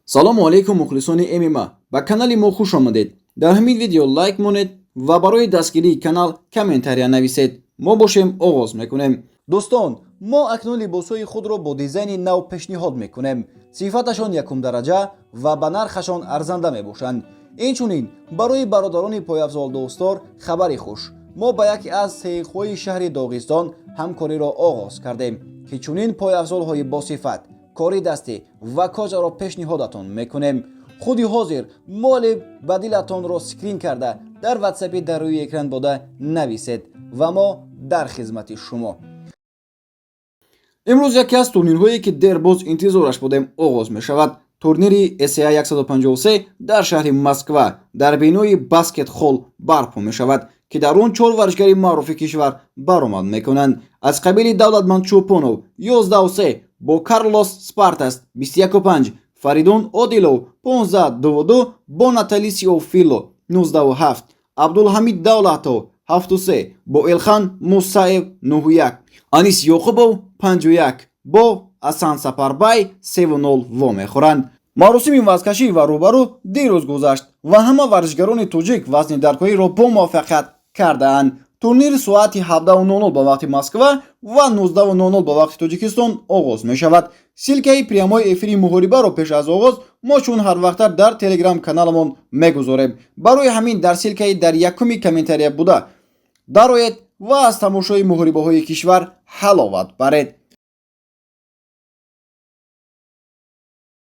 салому алейкум мухлисони ММА. Ба канали мо хуш омадед. дар ҳамин видео лайк монед ва барои дастгирии канал комментария нависед. мо бошем оғоз мекунем. дӯстон, мо акнун либосҳои худро бо дизайни нав пешниҳод мекунем. сифаташон якумдараҷа ва ба нархашон арзанда мебошанд. инчунин барои бародарони пойафзол дӯстдор хабари хуш. мо ба яке аз сеҳхоҳои шаҳри Доғистон ҳамкориро оғоз кардем ки чунин пойафзолҳои босифат, кори дастӣ ва кожаро пешниҳодатон мекунем. худи ҳозир моле ба дилатонро скрин карда дар ватсапи дар рӯи экран бода нависед ва мо дар хизмати шумо. имрӯз яке аз турнирҳое ки дербоз интизораш будем оғоз мешавад. турнири SCA 153 дар шаҳри Москва дар бинои баскет холл барпо мешавад ки дар он 4 варзишгари маъруфи кишвар баромад мекунанд. аз қабили Давлатманд Чӯпонов 11-3 бо Карлос Спартас 21-5, Фаридон Одилов 15-2 бо Наталисио Фило 19-7, Абдулҳамид Давлатов 7-3 бо Элхан Мусаев 9-1, Анис Ёқубов 5-1 бо Асан Сапарбай 3-0 во мехӯранд. маросими вазкашӣ ва рӯбарӯ дирӯз гузашт ва ҳама варзишгарони тоҷик вазни даркоиро бо муваффақият кардаанд. турнир соати 17:00 ба вақти Москва ва 19:00 ба вақти Тоҷикистон оғоз мешавад. силкаи прямои эфири муҳорибаро пеш аз оғоз мо чун ҳарвақтар дар телеграм каналамон мегузорем. барои ҳамин дар силкаи дар якуми комментария буда дароед ва аз тамошои муҳорибаҳои кишвар ҳаловат баред.